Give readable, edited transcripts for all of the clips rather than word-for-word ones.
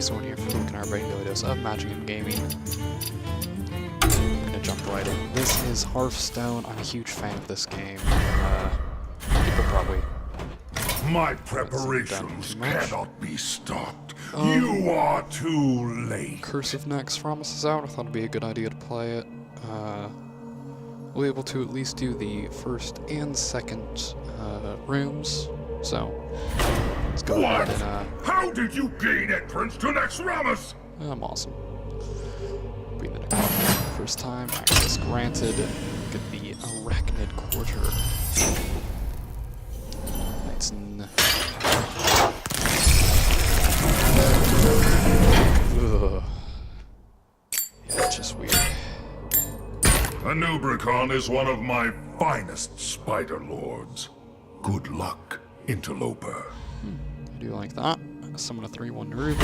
Sword here for looking at our regular videos of Magic and Gaming. I'm gonna jump right in. This is Hearthstone. I'm a huge fan of this game. People probably. My preparations cannot be stopped. You are too late. Curse of Naxxramas is out. I thought it'd be a good idea to play it. We'll be able to at least do the first and second rooms. So let's go ahead and How did you gain entrance to Naxxramas? I'm awesome. Being the first time, access granted. Get the Arachnid Quarter. It's ugh. Yeah, it's just weird. Anubricon is one of my finest spider lords. Good luck, interloper. I do like that. Summon a 3/1 Nerubian.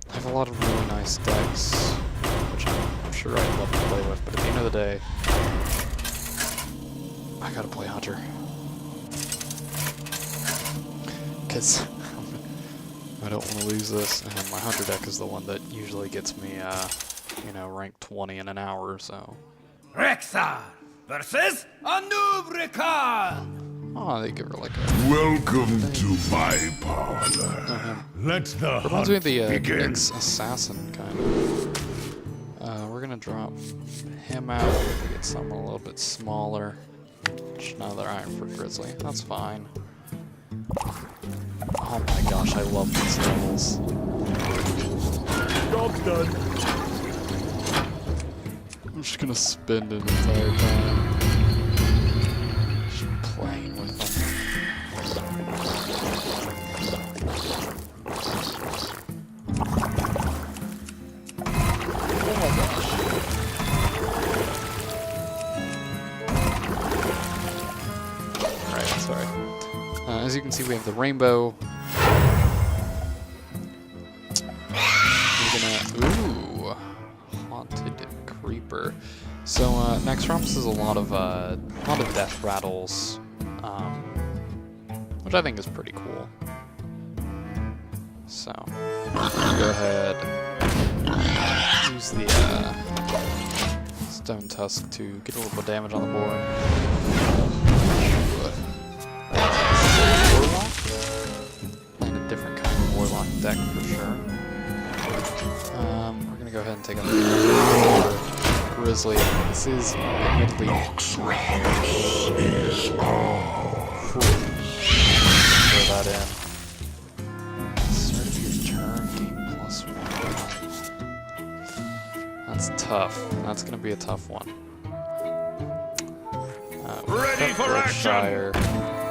I have a lot of really nice decks, which I'm sure I'd love to play with, but at the end of the day, I gotta play Hunter. Because I don't want to lose this, and my Hunter deck is the one that usually gets me, you know, rank 20 in an hour or so. Rexar versus Anubricon! Oh, they give her like a... Welcome to my parlor. Let the Reminds me of the begin. Nyx Assassin, kind of. We're gonna drop him out to get someone a little bit smaller. Just another Ironford Grizzly. That's fine. Oh my gosh, I love these levels. Job's done. I'm just gonna spin it the entire time. Just playing with them. Oh my gosh. Alright, sorry. As you can see, we have the rainbow. We're gonna... Ooh! Haunted Creeper. So, Naxxramas is a lot of death rattles, which I think is pretty cool. So, go ahead, use the Stone Tusk to get a little bit of damage on the board. Warlock? Playing a different kind of Warlock deck for sure. We're gonna go ahead and take a Grizzly. This is admittedly Naxxramas is all. Throw that in. Start of your turn, game +1. That's tough. That's gonna be a tough one. Ready for action!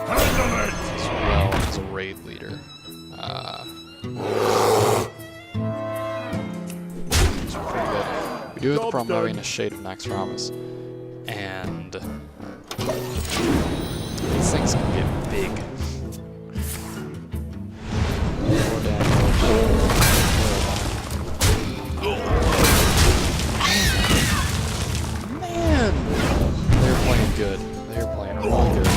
Handle it! As well as a raid leader. It's pretty good. We do have the problem of having a Shade of Naxxramas. And these things can get big. More damage. Man! They're playing good. They're playing really good.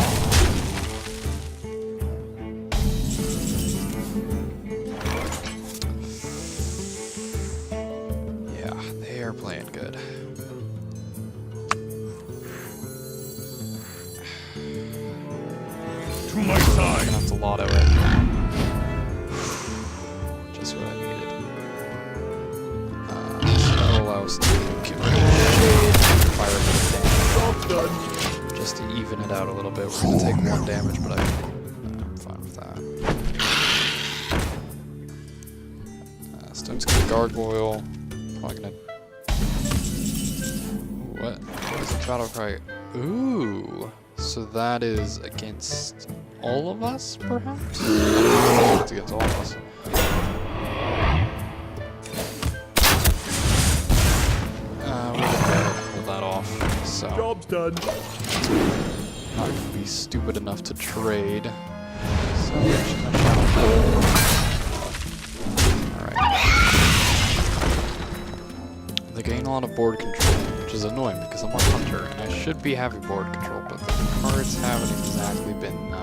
Yeah, they are playing good. To my I'm side! gonna have to lotto it. Just what I needed. So that'll allow us to get rid of the shade, fire a bit of damage. Just to even it out a little bit. We're gonna take 1 damage, but I'm fine with that. Stone's gonna gargoyle. Probably gonna. What is a battle cry? Ooh. So that is against all of us, perhaps? It's against all of us. We're gonna pull that off. So Job's done. not gonna be stupid enough to trade. So we're just gonna challenge. Alright. They gain a lot of board control, which is annoying because I'm a hunter and I should be having board control, but the cards haven't exactly been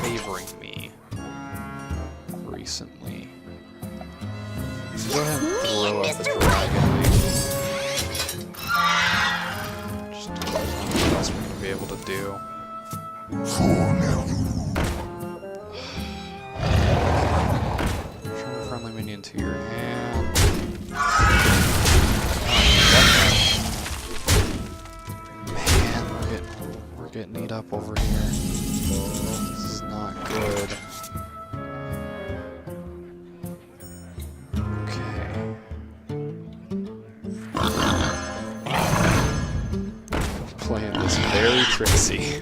favoring me. recently. So go ahead and throw up the dragon. Just what else we're gonna be able to do. Return a friendly minion to your hand. Man, we're getting eat up over here. This is not good. Okay. Playing this very tricksy.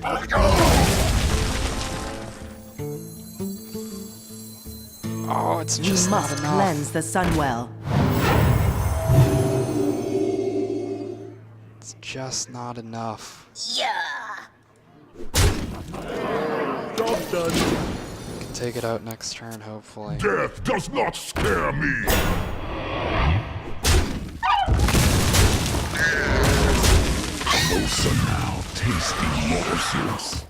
Oh, it's You just not must enough. cleanse the Sunwell. It's just not enough. Job done. We can take it out next turn, hopefully. Death does not scare me. Closer now, tasty morsels.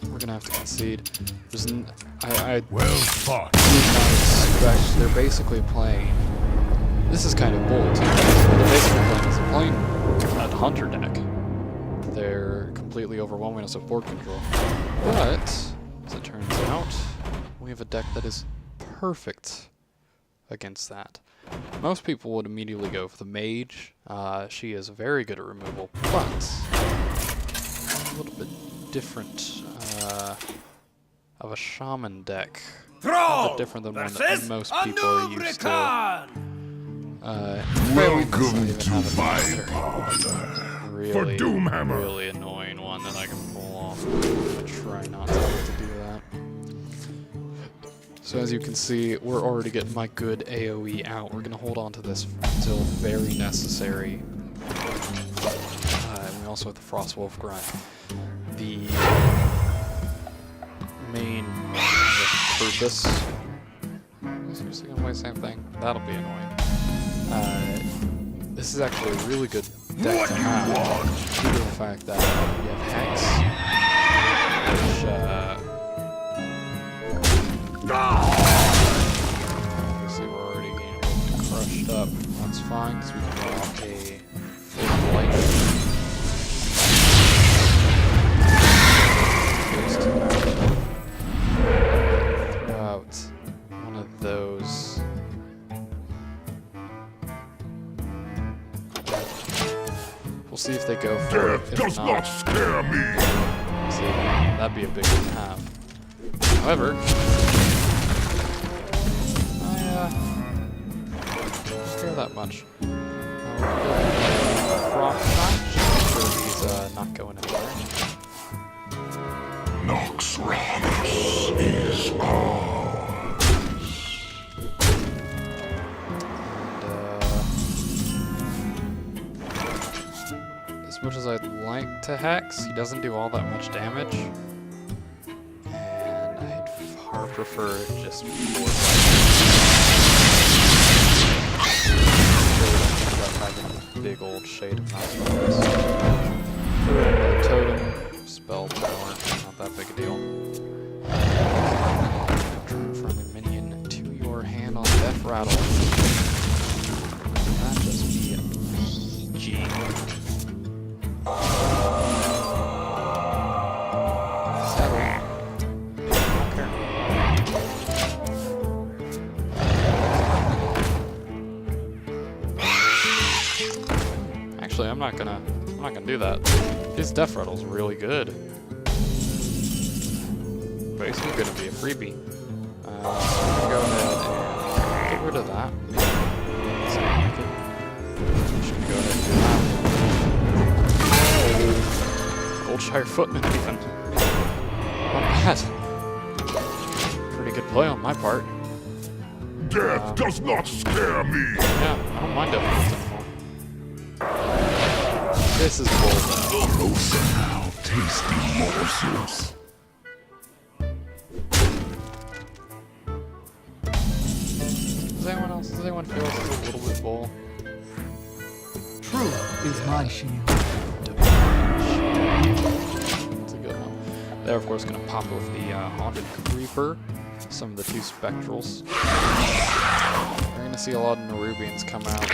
We're gonna have to concede. I Well fought. did not expect. They're basically playing. This is kind of bold too. What they're basically playing a hunter deck. They're completely overwhelming us with board control. But as it turns out, we have a deck that is perfect against that. Most people would immediately go for the mage. She is very good at removal, but a little bit different of a shaman deck. A little bit different than one that most people are used to. Welcome to my parlor. For Doomhammer. Really annoying one that I can pull off. I'm gonna try not to have to do that. So as you can see, we're already getting my good AoE out. We're gonna hold on to this until very necessary. And we also have the Frostwolf Grunt. The main purpose. I'm seriously gonna play the same thing. That'll be annoying. This is actually a really good deck to have due to the fact that we have Hex, which obviously we're already getting a little bit crushed up. That's fine because we can run off a full life. Throw out one of those. We'll see if they go for it. Death If does not scare me. see, that'd be a big one to have. However, I don't care that much. Frost Knight. I'm sure he's not going anywhere. Naxxramas is ours. As much as I'd like to hex, he doesn't do all that much damage. And I'd far prefer just more big old shade of Naxxramas. Totem, spell power, not that big a deal. Turn a friendly minion to your hand on Death Rattle. That just be PG. Actually, I'm not gonna do that. His Death Rattle's really good. But he's gonna be a freebie. So I'm gonna go ahead and get rid of that. Should we go ahead and do that? Goldshire Footman even. Not bad. Pretty good play on my part. Death does not scare me. Yeah, I don't mind Death Rattles anymore. This is bold though. Closer now, tasty morsels. Does anyone feel this is a little bit bull? Truth is my shield. That's a good one. They're of course going to pop with the Haunted Creeper, some of the two Spectrals. We're going to see a lot of Nerubians come out.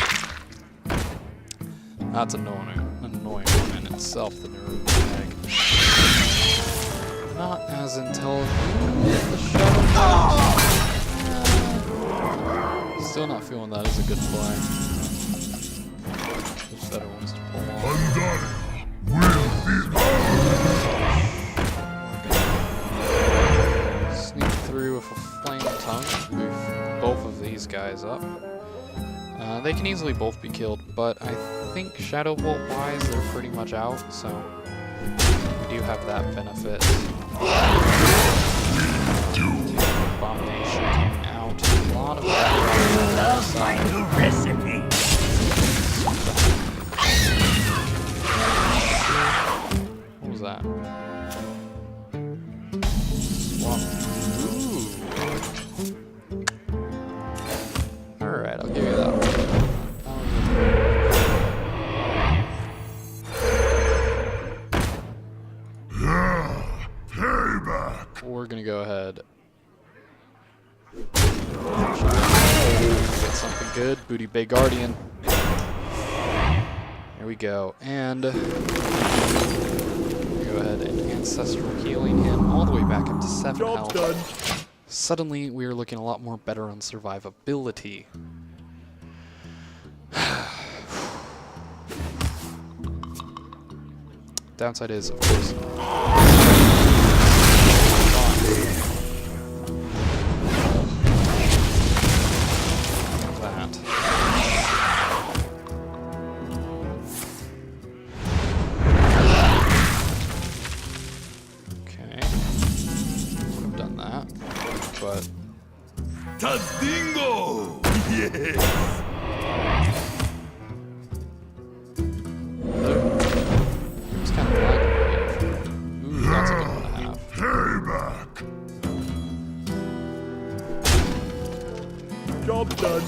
That's annoying one in itself, the Nerubian egg. Not as intelligent as the Shadow. Still not feeling that as a good play. There's better ones to pull off. Undone will be Sneak through with a flame tongue. Move both of these guys up. They can easily both be killed, but I think Shadow Bolt wise they're pretty much out, so we do have that benefit. Abomination coming out. A lot of that. Love my new recipe. What was that? Swamp. Ooh. Alright, I'll give you that one. payback. We're gonna go ahead. Get something good. Booty Bay Guardian. There we go. And go ahead and Ancestral Healing him all the way back up to 7 health. done. Suddenly, we are looking a lot more better on survivability. Downside is, of course, that. Okay. Would have done that, but Tadingo! Yes! it's kind of lagging. Ooh, that's a good one to have. Payback. Job done.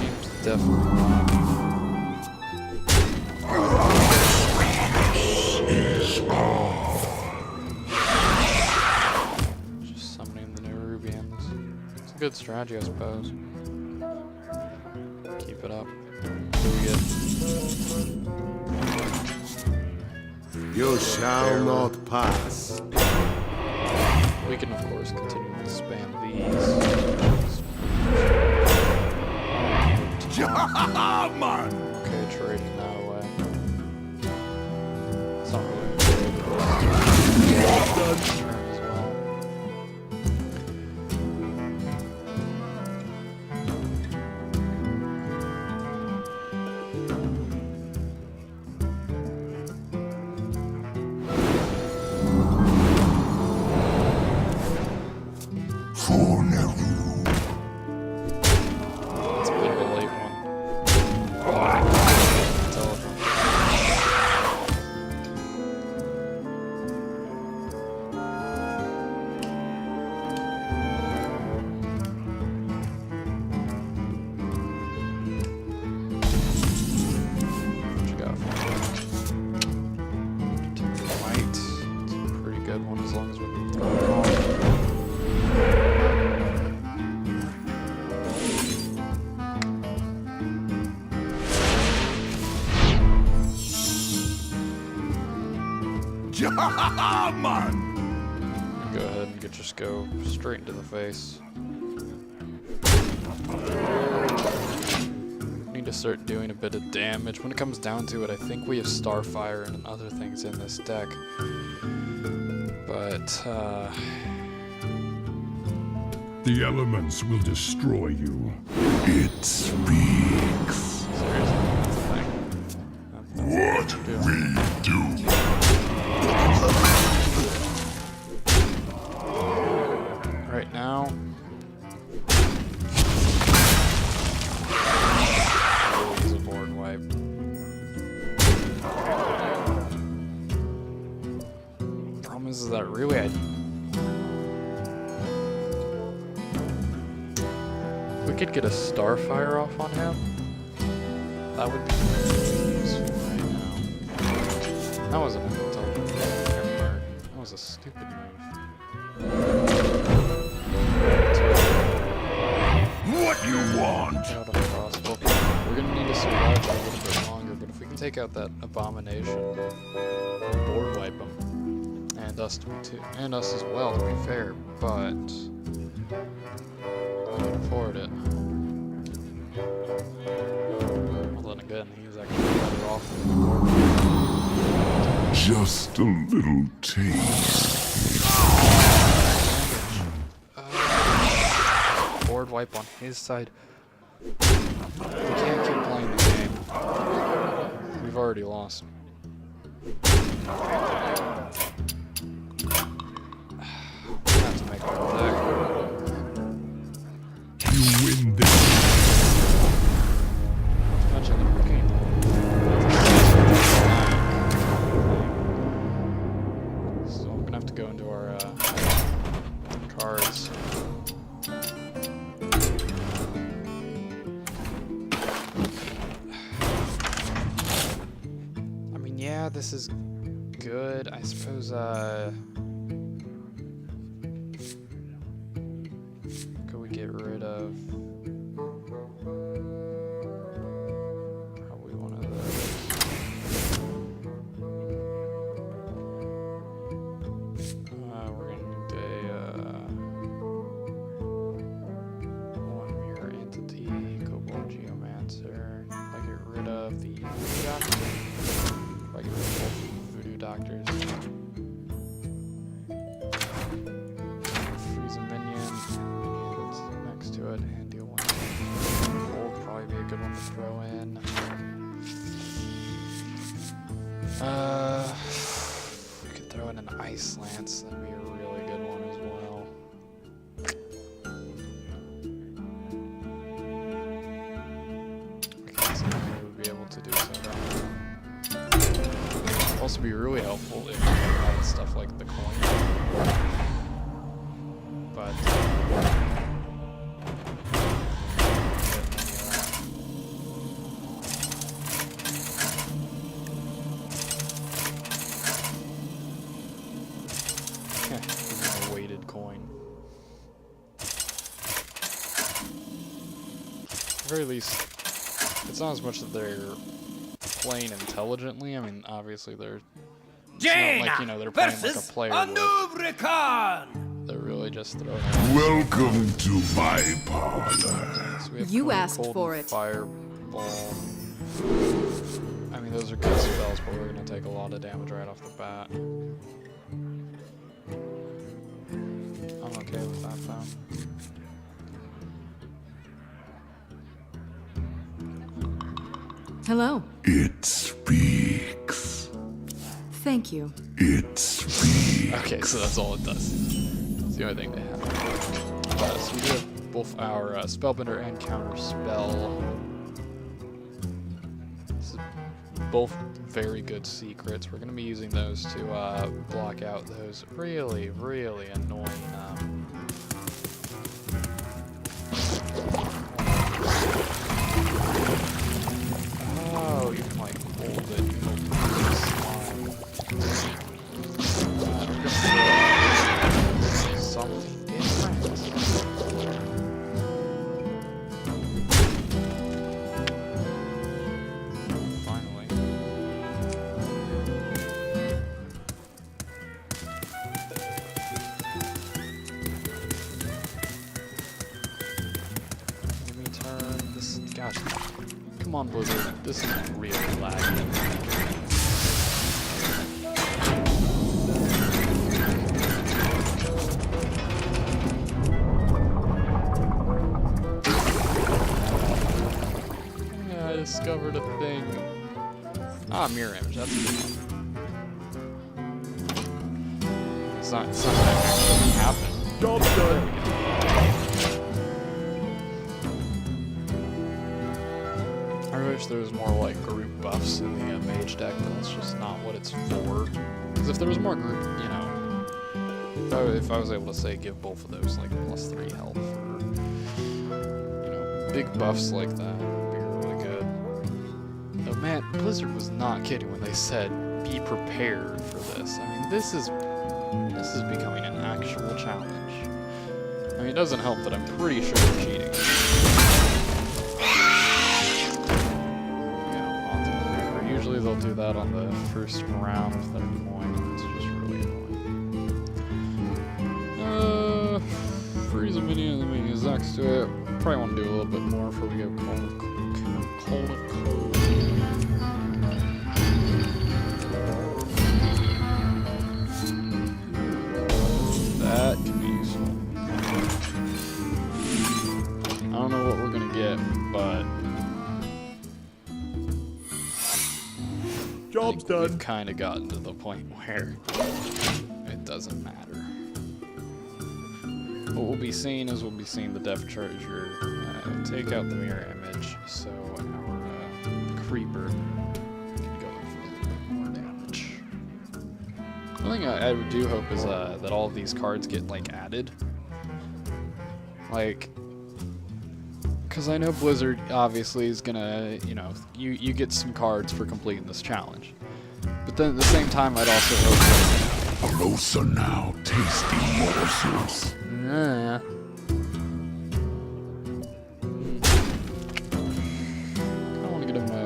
Game's definitely just summoning the Nerubians. It's a good strategy, I suppose. Keep it up. Really good. You shall not pass. We can, of course, continue to spam these. Man! Okay, trading that away. It's not really a trade, but as well. For Neru. It's a bit of a late one. Intelligent. What you got for me? Might. It's a pretty good one as long as we can throw it off. Man! Go ahead and just go straight into the face. Need to start doing a bit of damage. When it comes down to it, I think we have Starfire and other things in this deck. But, The elements will destroy you. It speaks. seriously, that's the thing. What we do. Right now... Really is a board wipe. Problem is chances that really we could get a Starfire off on him. That would be useful right now. That wasn't an intelligent move on their part. That was a stupid move. What you want? Out of crossbow. We're gonna need to survive for a little bit longer, but if we can take out that abomination, board wipe him. And us too. And us as well, to be fair, but we can afford it. Well then again, he's actually better off than we were. Just a little taste. Board wipe on his side. We can't keep playing the game. We've already lost. We're gonna have to make our attack. You win this. Not to mention the game. So we're gonna have to go into our cards. I mean, yeah, this is good. I suppose, could we get rid of probably one of those? We're gonna need one mirror entity, Kobold Geomancer. If I get rid of the Voodoo Doctor, if I get rid of both Voodoo Doctors. Freeze a minion, minions next to it, and deal one. Gold would probably be a good one to throw in. We could throw in an Ice Lance, that'd be a really good one as well. I can't see how we would be able to do so. It'd also be really helpful if we had stuff like the coin. But a weighted coin. At the very least, it's not as much that they're playing intelligently. I mean, obviously they're. It's not like, you know, they're playing like a player would. They're really just throwing. Welcome to my parlor. So we have You Cold, asked Cold, for and it. Fireball. I mean, those are good spells, but we're gonna take a lot of damage right off the bat. I'm okay with that, though. Hello. It speaks. Thank you. It speaks. Okay, so that's all it does. It's the only thing they have. So we do have both our Spellbender and Counter Spell. This is both very good secrets. We're going to be using those to block out those really, really annoying. Oh, you can like hold it. Something different. Finally. Give me a turn. This, gosh, come on, Blizzard. This is really laggy. Discovered a thing. Ah, mirror image. That's a good one. It's not gonna actually happen. Job done. I wish there was more like group buffs in the mage deck, but that's just not what it's for. Because if there was more group, you know, If I was able to say give both of those like +3 health or big buffs like that, would be really good. Though man, Blizzard was not kidding when they said be prepared for this. I mean, this is becoming an actual challenge. I mean, it doesn't help that I'm pretty sure they're cheating. Usually they'll do that on the first round if they're annoying, and it's just really annoying. Freeze a minion, the minion is next to it. Probably want to do a little bit more before we go cold. That can be useful. I don't know what we're gonna get, but Job's done. We've kind of gotten to the point where it doesn't matter. What we'll be seeing is the Death Charger take out the mirror image, so our creeper can go in for a little bit more damage. One thing I do hope is that all of these cards get like added, like. Because I know Blizzard obviously is gonna, you get some cards for completing this challenge. But then at the same time, I'd also hope that... Closer now, tasty morsels. I want to get him a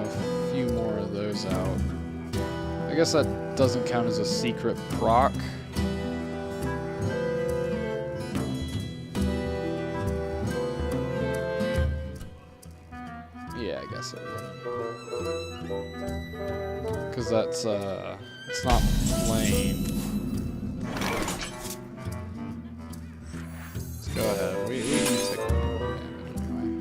few more of those out. I guess that doesn't count as a secret proc. Yeah, I guess it would. Because that's, it's not flame. Let's go ahead. We can take more damage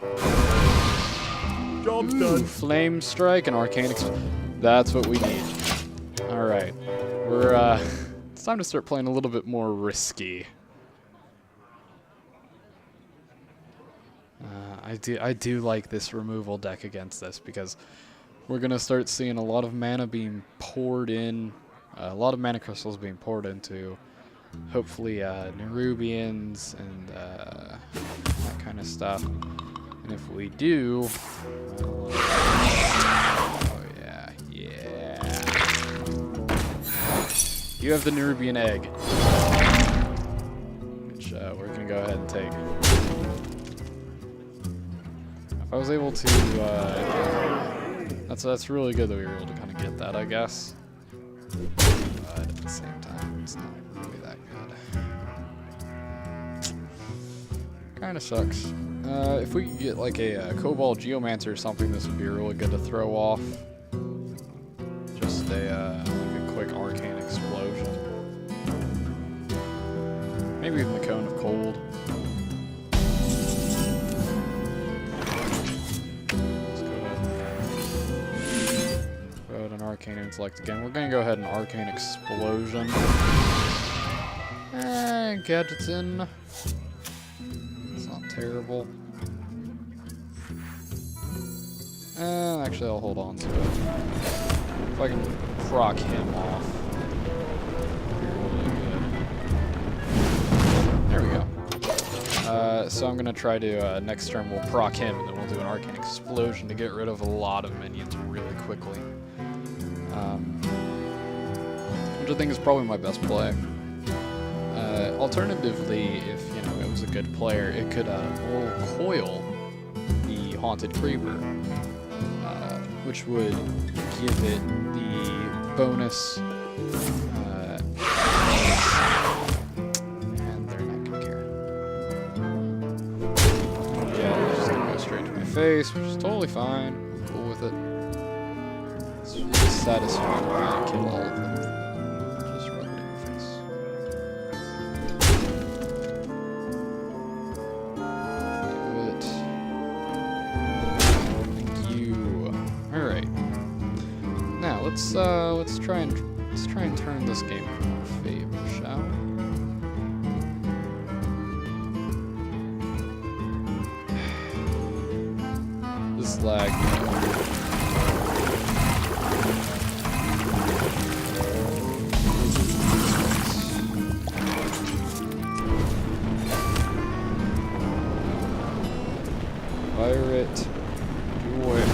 anyway. Job's done. Flame Strike and Arcane That's what we need. Alright. We're, it's time to start playing a little bit more risky. I do like this removal deck against this because we're gonna start seeing a lot of mana being poured in, a lot of mana crystals being poured into, hopefully Nerubians and that kind of stuff. And if we do, oh yeah, you have the Nerubian egg, which we're gonna go ahead and take. I was able to, that's really good that we were able to kind of get that, I guess. But at the same time, it's not really that good. Kind of sucks. If we could get like a Cobalt Geomancer or something, this would be really good to throw off. Just like a quick Arcane Explosion. Maybe even the Cone of Cold. Arcane Intellect again. We're gonna go ahead and Arcane Explosion. Gadgets in. It's not terrible. Actually, I'll hold on to it. If I can proc him off. Really good. There we go. So I'm gonna try to, next turn we'll proc him, and then we'll do an Arcane Explosion to get rid of a lot of minions really quickly. Which I think is probably my best play. Alternatively, if it was a good player, it could roll Coil the Haunted Creeper, which would give it the bonus. And they're not gonna care. Yeah, they're just gonna go straight to my face, which is totally fine. I'm cool with it. It's satisfying when I kill all of them. Just rub it in your face. Do it. Thank you. All right. Now let's try and turn this game in our favor, shall we? This lag. Fire it. Do it.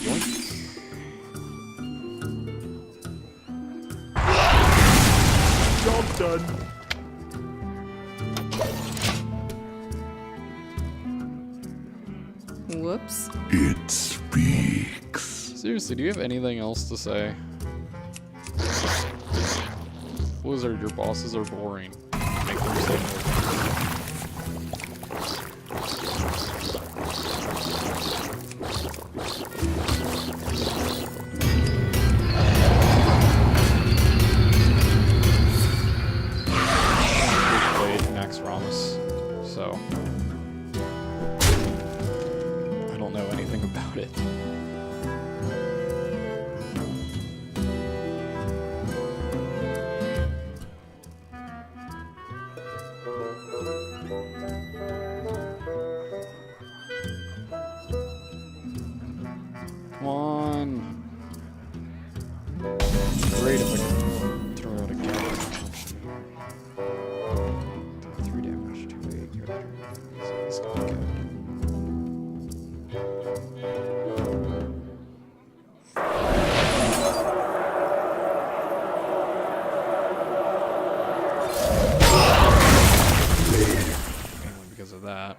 Yoink. Job done. Whoops. It speaks. Seriously, do you have anything else to say? Blizzard, your bosses are boring. Make them say more. I played Naxxramas, so I don't know anything about it. Come on. Great if I can throw out a gadget option. 3 damage, 2 8. It's gonna be good. Mainly because of that.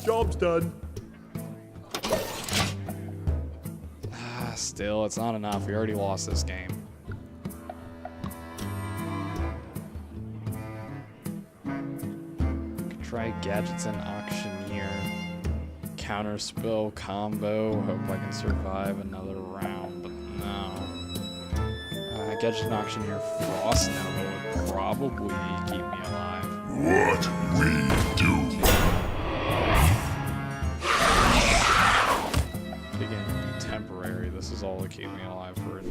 Job's done. Still, it's not enough. We already lost this game. Could try gadgets and auctioneer. Counter spell combo. Hope I can survive another round, but no. Gadget and auctioneer Frost Nova would probably keep me alive. What we do. Again, temporary. This is all to keep me alive for.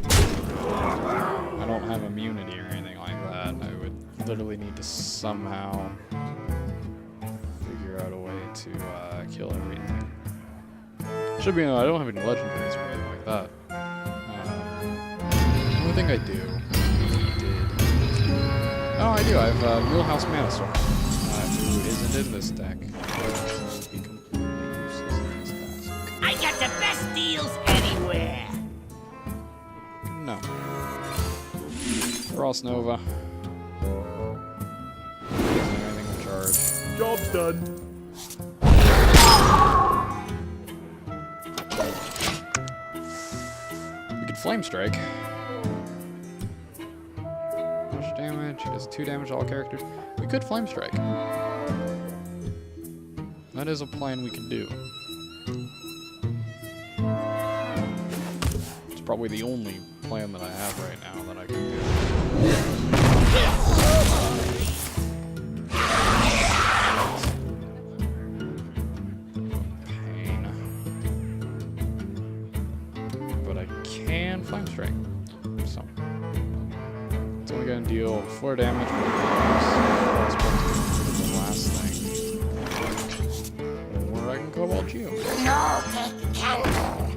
I don't have immunity or anything like that. I would literally need to somehow figure out a way to kill everything. Should be. I don't have any legendaries or anything like that. The only thing I do. Oh, I do. I have Wheelhouse Manasaur, who isn't in this deck. So be completely useless in this task. I got the best deals anywhere. No. Frost Nova. Isn't anything with charge. Job's done. We could Flame Strike. How much damage? It does 2 damage to all characters. We could Flame Strike. That is a plan we could do. It's probably the only plan that I have right now that I can do. Pain. But I can Flame Strike. So it's only gonna deal 4 damage, but it's the last thing. Or I can Cobalt you. No take candle.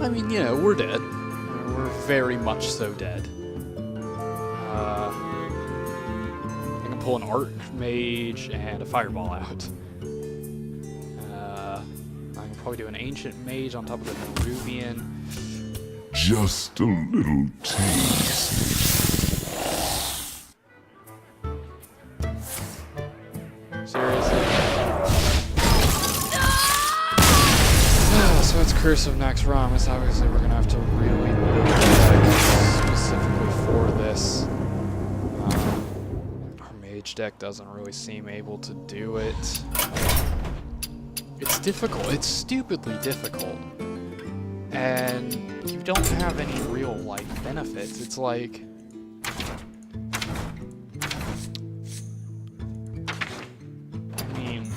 I mean, you know, we're dead. We're very much so dead. I can pull an Archmage and a Fireball out. I can probably do an Ancient Mage on top of the Nerubian. Just a little taste. Seriously? So it's Curse of Naxxramas. Obviously, we're gonna have to really build a deck specifically for this. Our mage deck doesn't really seem able to do it. It's difficult. It's stupidly difficult. And you don't have any real, like, benefits. It's like... I mean...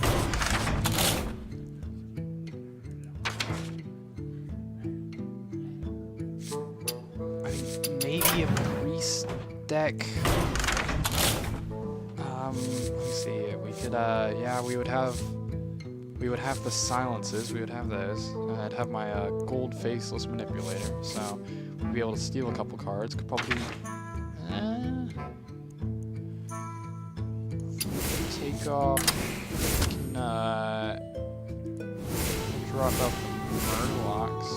maybe a priest deck. Let me see. We could, yeah, we would have the silences. We would have those. I'd have my gold faceless manipulator, so we'd be able to steal a couple cards. Could probably take off. Can, drop out the Murlocs.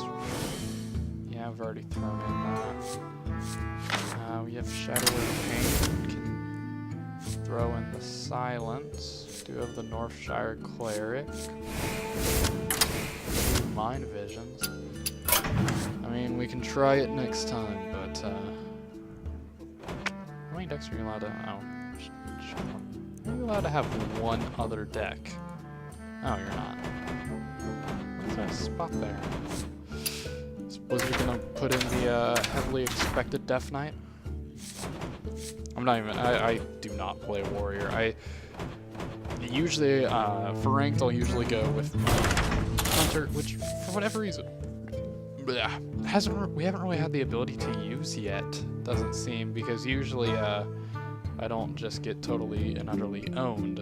Yeah, I've already thrown in that. We have Shadow of Pain. Can throw in the Silence. Do have the Northshire Cleric. Mind Visions. I mean, we can try it next time, but how many decks are you allowed to? Oh, are you allowed to have one other deck? Oh, you're not. What's that spot there? Is Blizzard gonna put in the heavily expected Death Knight? I'm not even. I do not play Warrior. I usually for ranked I'll usually go with Hunter, which for whatever reason we haven't really had the ability to use yet. Doesn't seem, because usually I don't just get totally and utterly owned.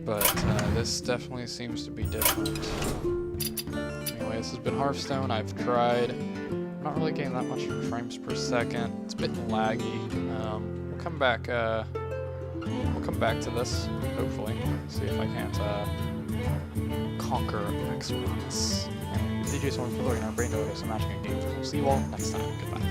But this definitely seems to be different. Anyway, this has been Hearthstone. I've tried. I'm not really getting that much frames per second. It's a bit laggy. We'll come back. We'll come back to this, hopefully. See if I can't conquer Naxxramas. Anyway, DJ Storm for our brain to some magic and games. We'll see you all next time. Goodbye.